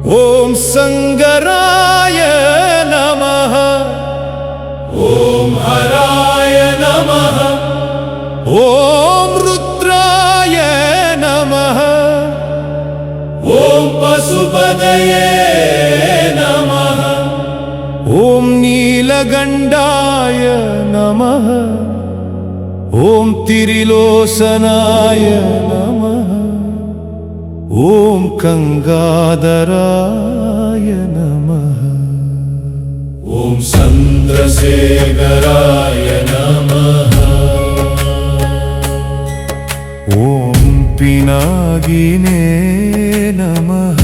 ॐ संगराय नमः। ॐ हराय नमः। ॐ रुद्राय नमः। ॐ पशुपतये नमः। ॐ नीलगण्डाय नमः। ॐ तिरिलोचनाय नमः। ॐ गंगाधराय नमः। ॐ चन्द्रशेखराय नमः। ॐ पिनाकिने नमः।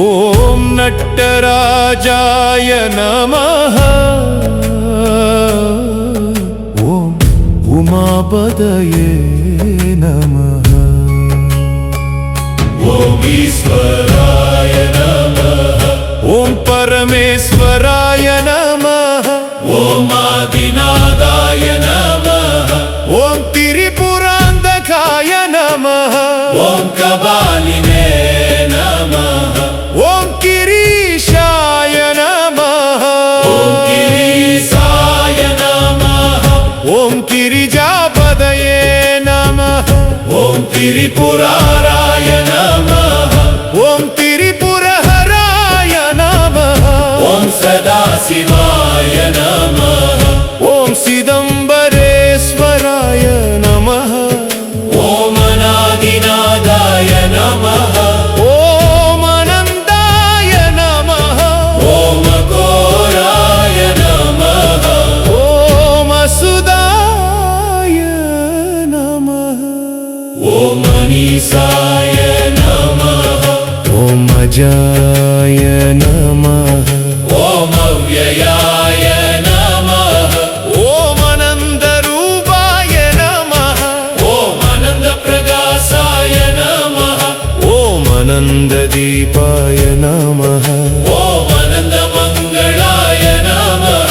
ॐ नटराजाय नमः। ॐ उमापतये नमः। ॐ ईश्वराय नमः। ॐ परमेश्वराय नमः। ॐ आदिनाथाय नमः। ॐ त्रिपुरान्तकाय नमः। ॐ कपालिने नमः। ॐ गिरीशाय नमः। ॐ गिरीशाय नमः। ॐ गिरिजापतये नमः। ॐ त्रिपुराराय नमः। ॐ त्रिपुरहराय नमः। ॐ सदाशिवाय नमः। ॐ चिदम्बरेश्वराय नमः। ॐ अनादिनाथाय नमः। ॐ अनन्ताय नमः। ॐ घोराय नमः। ॐ असुदाय नमः। ॐ मनीषाय नमः। ॐ अजाय नमः। ॐ अव्ययाय नमः। ॐ अनन्तरूपाय नमः। ॐ अनन्तप्रकाशाय नमः। ॐ अनन्तदीपाय नमः। ॐ अनन्तमङ्गलाय नमः।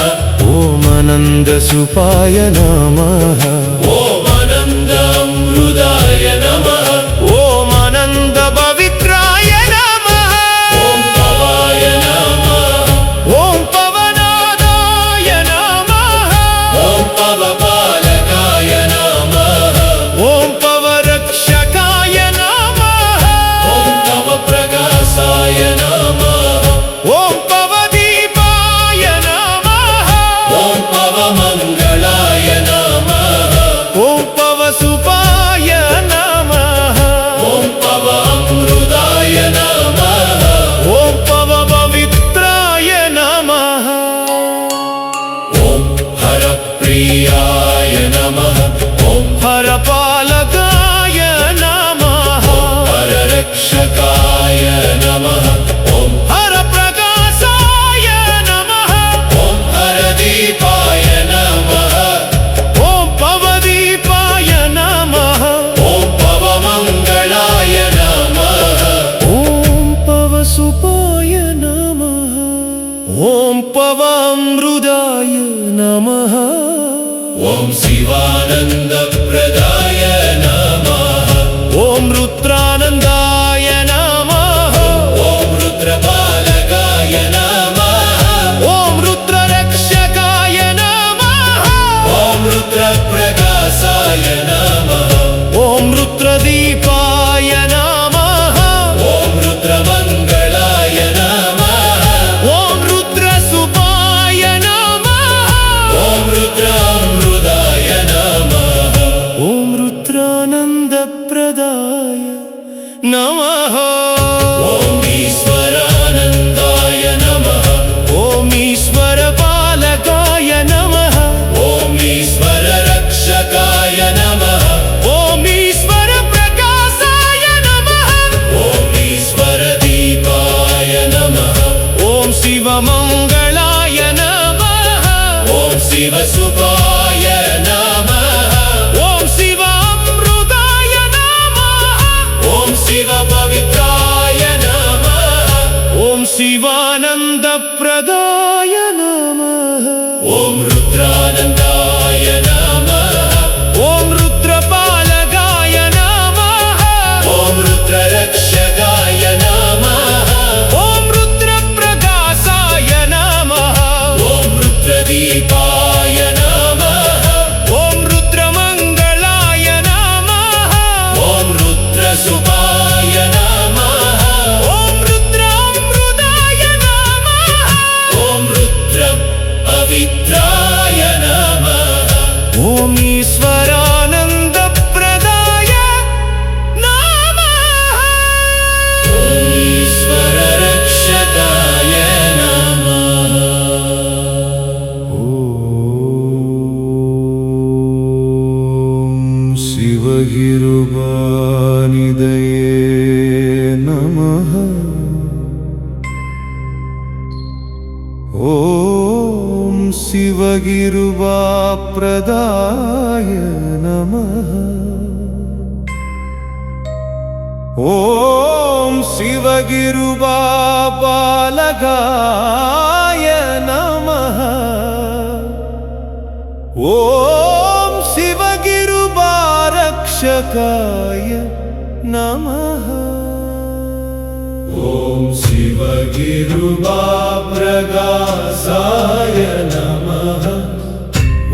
ॐ अनन्तसुपाय नमः। ॐ अनन्तमृदाय नमः। ॐ अनन्तपवित्राय नमः। ॐ पवाय नमः। ॐ पवनादाय नमः। ॐ पवपालकाय नमः। ॐ पवरक्षकाय नमः। ॐ पवप्रकाशाय नमः। ॐ पवदीपाय नमः। ॐ पवमङ्गलाय नमः। ॐ पवसुपाय नमः। ॐ पवामृताय नमः। ॐ पवपवित्राय नमः। ॐ हरप्रियाय नमः। ॐ हरपालकाय नमः। हररक्षकाय नमः। ॐ हरप्रकाशाय नमः। ॐ हरदीपाय नमः। ॐ पवदीपाय नमः। ॐ पवमङ्गलाय नमः। ॐ पवसुपाय नमः। ॐ पवामृताय नमः। ॐ शिवानन्दप्रदाय नमः। ॐ रुद्रानन्दाय नमः। ॐ रुद्रपालकाय नमः। ॐ रुद्ररक्षकाय नमः। ॐ रुद्रप्रकाशाय नमः। ॐ रुद्रदीपाय नमः। ॐ रुद्रमङ्गलाय नमः। ॐ रुद्रसुपाय नमः। ॐ रुद्रामृताय नमः। ॐ रुद्रानन्दप्रदाय नमः। ॐ ईश्वरानन्दाय नमः। ॐ ईश्वरपालकाय नमः। ॐ ईश्वररक्षकाय नमः। ॐ ईश्वरप्रकाशाय नमः। ॐ ईश्वरदीपाय नमः। ॐ शिवमङ्गलाय नमः। ॐ शिवसुपाय नमः। ॐ शिवामृताय नमः। ॐ शिवपवित्राय नमः। ॐ शिवानन्दप्रदाय नमः। ॐ रुद्रानन्दाय नमः। ॐ रुद्रपालकाय नमः। ॐ रुद्ररक्षकाय नमः। ॐ शिवगिरुवाप्रदाय नमः। ॐ शिवगिरुबालगाय नमः। ॐ शिवगिरुबारक्षकाय नमः। ॐ शिवगिरुबाप्रगासाय नमः।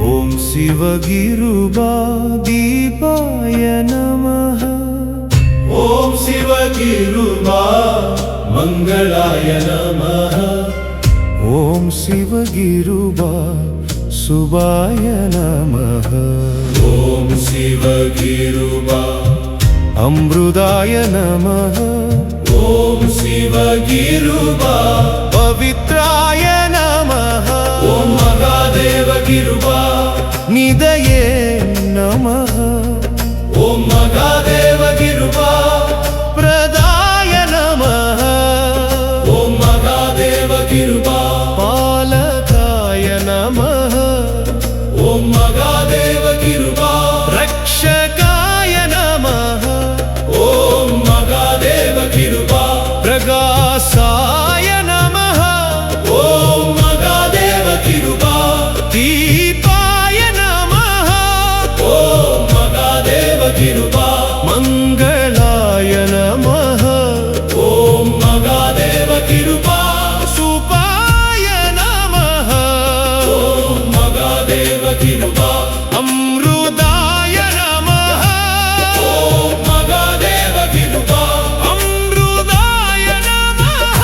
ॐ शिवगिरुबादीपाय नमः। ॐ शिवगिरुबा मङ्गलाय नमः। ॐ शिवगिरुबा शुभाय नमः। ॐ शिवगिरुबा अमृताय नमः। ॐ शिवगिरुबा पवित्राय नमः। ॐ महादेवगिरुबा निधये नमः। ॐ महादेवगिरुबा प्रदाय नमः। ॐ महादेवगिरुबा पालकाय नमः। ॐ महादेवगिरुबा रक्षकाय नमः। ॐ महादेवगिरुबा प्रकाशाय नमः। ॐ महादेवगिरुबा दीपाय नमः। ॐ महादेवगिरुबा मङ्गलाय नमः। ॐ महादेवगिरुबा सुपाय नमः। ॐ महादेवगिरुबा अमृताय नमः। ॐ महादेवगिरुबा अमृताय नमः।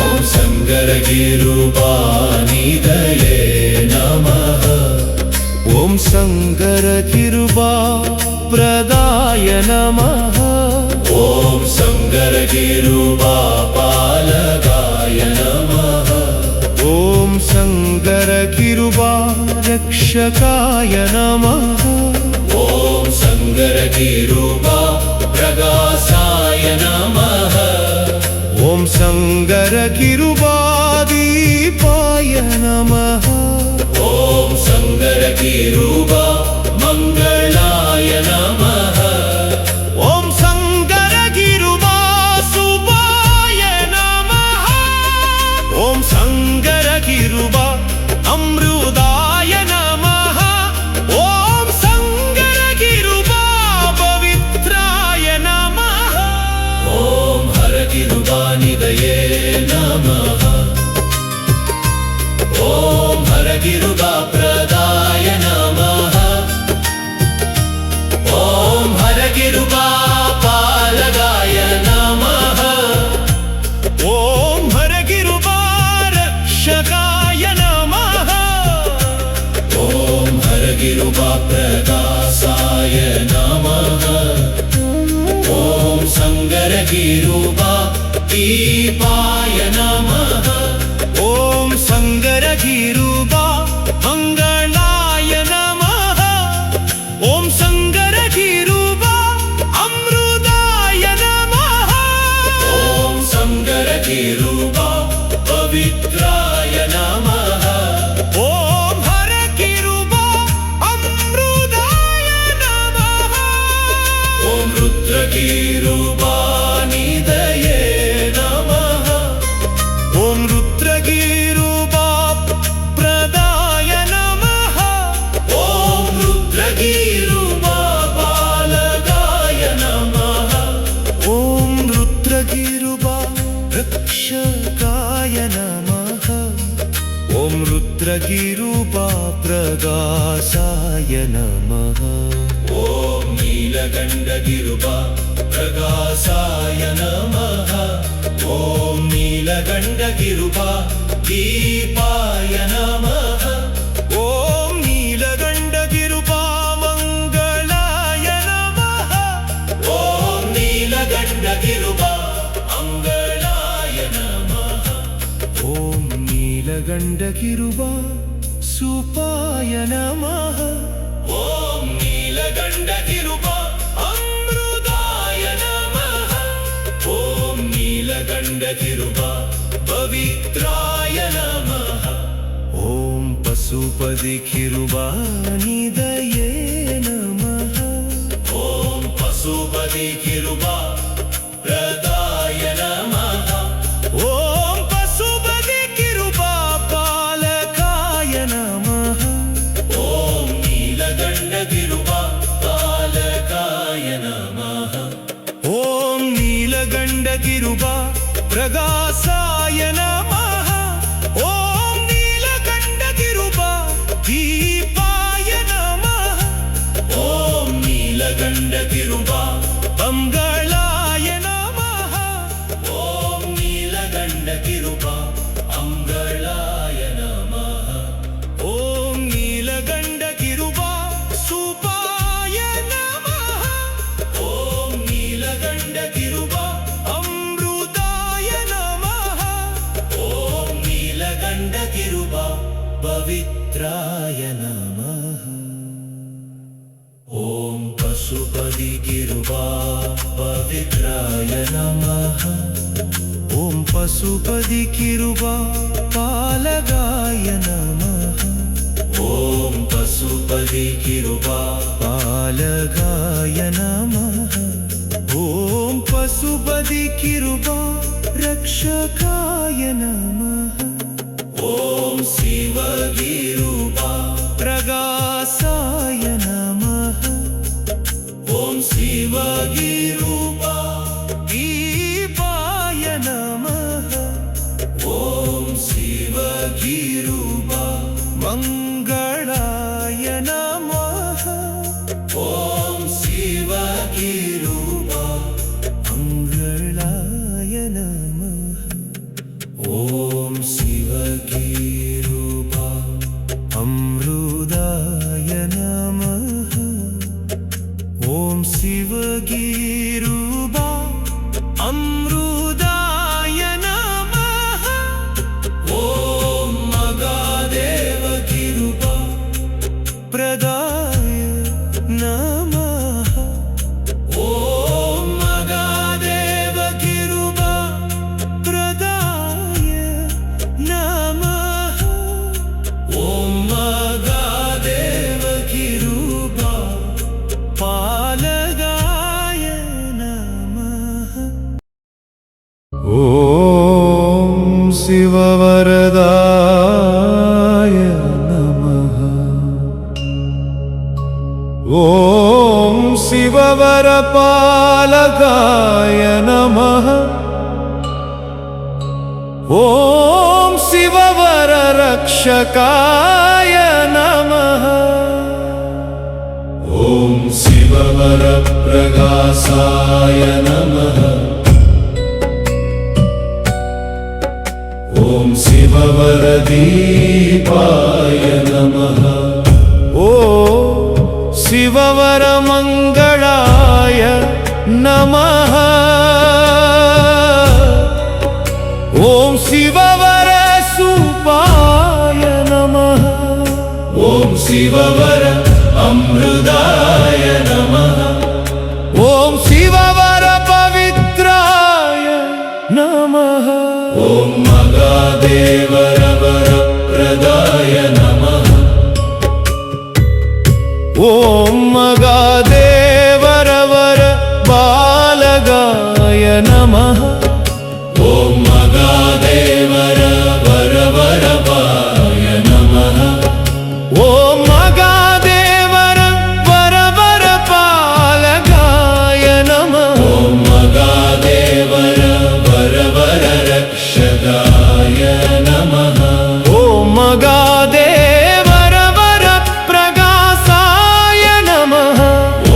ॐ शङ्करगिरुबा निधये नमः। ॐ शङ्करगिरुबा प्रदाय नमः। ॐ शङ्करगिरुबा पालकाय नमः। ॐ शङ्करगिरुबा रक्षकाय नमः। ॐ शङ्करगिरुबा प्रकाशाय नमः। ॐ शङ्करगिरुबा दीपाय नमः। ॐ शङ्करगिरुबा मङ्गलाय नमः। ॐ शङ्करगिरुबा शुभाय नमः। ॐ शङ्करगिरुबा अमृताय नमः। ॐ शङ्करगिरुबा पवित्राय नमः। ॐ हरगिरुबा निधये नमः। ॐ हरगिरुबा प्रदाय नमः। ॐ हरगिरुबा पालगाय नमः। ॐ हरगिरुबा रक्षकाय नमः। ॐ हरगिरुबा प्रकाशाय नमः। ॐ शङ्करगिरुबा दीपाय नमः। ॐ शङ्करगिरुबा मङ्गलाय नमः। ॐ शङ्करगिरुबा अमृताय नमः। ॐ शङ्करगिरुबा पवित्राय नमः। ॐ हरगिरुबा अमृताय नमः। ॐ रुद्रगिरुबा निधये नमः। ॐ रुद्रगिरुबा प्रदाय नमः। ॐ रुद्रगिरुबा बालकाय नमः। ॐ रुद्रगिरुबा रक्षकाय नमः। ॐ रुद्रगिरुबा प्रकाशाय नमः। ॐ नीलकण्ठगिरुबा प्रकाशाय नमः। ॐ नीलकण्ठगिरुबा दीपाय नमः। ॐ नीलकण्ठगिरुबा मङ्गलाय नमः। ॐ नीलकण्ठगिरुबा मङ्गलाय नमः। ॐ नीलकण्ठगिरुबा सुपाय नमः। ॐ नीलकण्ठगिरुबा अमृताय नमः। नीलगण्डगिरुबा पवित्राय नमः ॐ पशुपतिकिरुबानिधये नमः ॐ पशुपतिकिरुबा प्रदाय नमः ॐ पशुपतिकिरुबा पालकाय नमः ॐ नीलगण्डगिरुबा पालकाय नमः ॐ नीलगण्डगिरुबा प्रकाशाय नमः ॐ नीलगण्डगिरुबा दीपाय नमः ॐ नीलगण्डगिरुबा मङ्गलाय नमः ॐ नीलगण्डगिरुबा अङ्गलाय नमः ॐ नीलगण्डगिरुबा सुपाय नमः ॐ नीलगण्डगिरुबा अमृताय नमः ॐ नीलगण्डगिरुबा पवित्राय नमः ॐ पशुपतिगिरुबा पवित्राय नमः ॐ पशुपतिकिरुबा पालकाय नमः ॐ पशुपतिगिरुबा पालकाय नमः ॐ पशुपतिकिरुबा रक्षकाय नमः ॐ शिवगिरुबा प्रकाशाय नमः ॐ शिवगिरुबा दीपाय नमः ॐ शिवगिरुबा मङ्गलाय नमः ॐ शिवगिरुबा मङ्गलाय नमः ॐ शिवगिरुबा अमृताय नमः ॐ शिवगिरुबा अमृताय नमः ॐ मगादेवगिरुबा प्रदाय नमः ॐ मगादेवगिरुबा प्रदाय नमः ॐ मगादेवगिरुबा पालकाय नमः ॐ शिववरदाय नमः ॐ शिववरपालकाय नमः ॐ शिववररक्षकाय नमः ॐ शिववरप्रकाशाय नमः ॐ शिववरदीपाय नमः ॐ शिववरमङ्गलाय नमः ॐ शिववरसूपाय नमः ॐ शिववर अमृताय नमः ॐ शिववरपवित्राय नमः ॐ मगादेवरवरप्रदाय नमः ॐ मगादेवरवर बालगाय नमः ॐ मगादेवरवरवरवाय नमः ॐ मगादेवर वरवरपालकाय नमः ॐ मगादेवरवरवररक्षकाय नमः ॐ मगादेवरवरप्रकाशाय नमः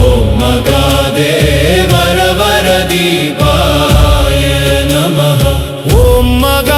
ॐ मगादेवरवरदीपाय नमः ॐ मगादेवरमङ्गलाय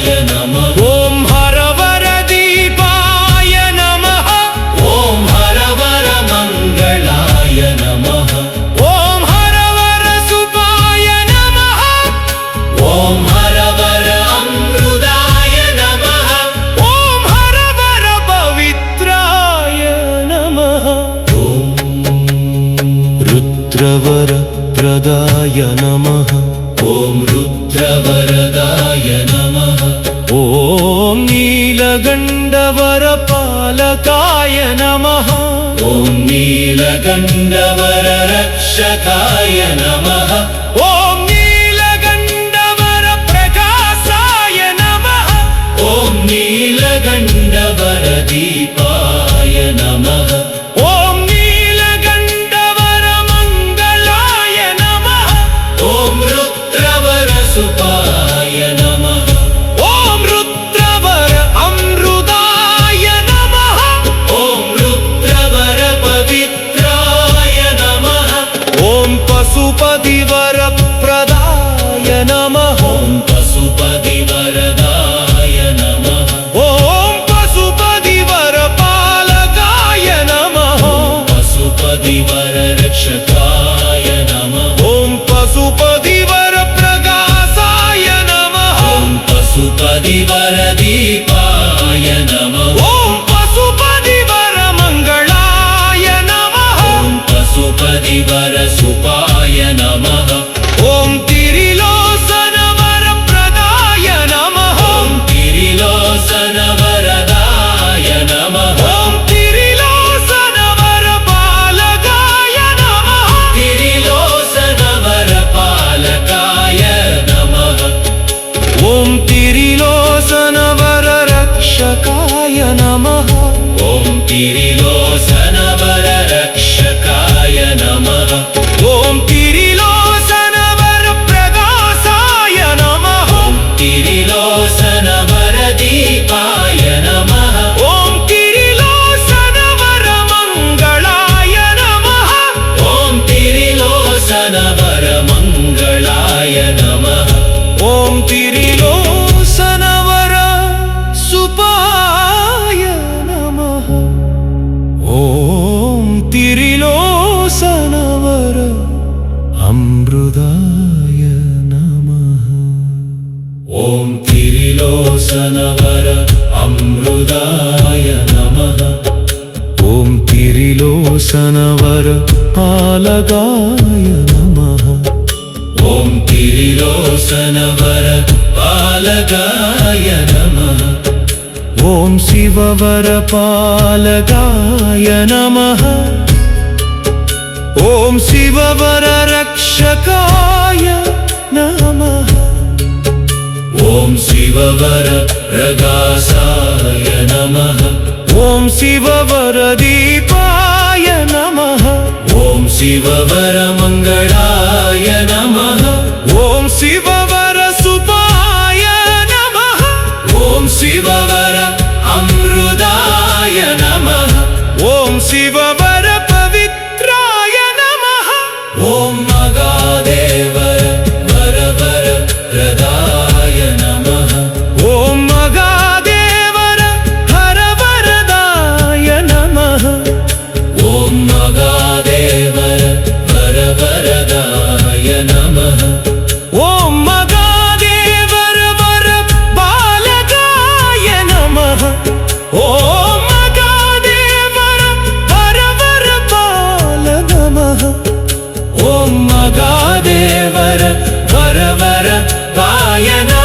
नमः ॐ हरवरदीपाय नमः ॐ हरवरमङ्गलाय नमः ॐ हरवरसुपाय नमः ॐ हरवर अमृताय नमः ॐ हरवरपवित्राय नमः रुद्रवरप्रदाय नमः ॐ रुद्रवरदाय नमः ॐ नीलगण्डवरपालकाय नमः ॐ नीलकण्ठवररक्षकाय नमः ॐ नीलगण्डवरप्रकाशाय नमः ॐ नीलकण्ठवरदीपाय नमः ॐ नीलगण्डवरमङ्गलाय नमः ॐ रुद्रवरसुपाय नमः ॐ रुद्रवर अमृताय नमः ॐ रुद्रवरपवित्राय नमः ॐ पशुपतिवरप्रदाय नमः ॐ पशुपतिवरदाय नमः ॐ पशुपतिवरपालकाय नमः पशुपतिवररक्षकाय नमः ॐ पशुपतिवरप्रकाशाय नमः ॐ पशुपतिवरदीपाय नमः ॐ पशुपतिवरमङ्गलाय नमः ॐ पशुपतिवरसुपाय नमः ॐ तिरिलोचनवरप्रदाय नमः ॐ तिरिलोचनवरदाय नमः ॐ तिरिलोचनवरपालकाय नमः तिरिलोचनवरपालकाय नमः ॐ तिरिलोचनवररक्षकाय नमः ॐ तिरिलोचनवररक्षकाय नमः ॐ तिरिलोचनवरप्रकाशाय नमः ॐ तिरिलोचनवरदीपाय नमः ॐ तिरिलोचनवरमङ्गलाय नमः ॐ तिरिलोचनवरमङ्गलाय नमः ॐ तिरिलोचनवरसुपाय नमः ॐ तिरिलोचनवर अमृताय नमः ॐ तिरिलोचनवर अमृताय नमः ॐ तिरिलोचनवरपालकाय नमः ॐ तिरिलोचनवरपालकाय नमः ॐ शिववरपालकाय नमः ॐ शिववररक्षकाय नमः ॐ शिववरप्रकाशाय नमः ॐ शिववरदीपाय नमः ॐ शिववरमङ्गलाय नमः ॐ शिववरसुपाय नमः ॐ शिववर अमृताय नमः ॐ शिववरपवित्राय नमः ॐ मगादेवर वरवरप्रदाय नमः ॐ मगादेवर हरवरदाय नमः ॐ मगादेवर वरवरदाय नमः ॐ मगादेवर वरबालकाय नमः ॐ मगादेवर हरवरपाल नमः ॐ मगादेवर वरवरदाय नमः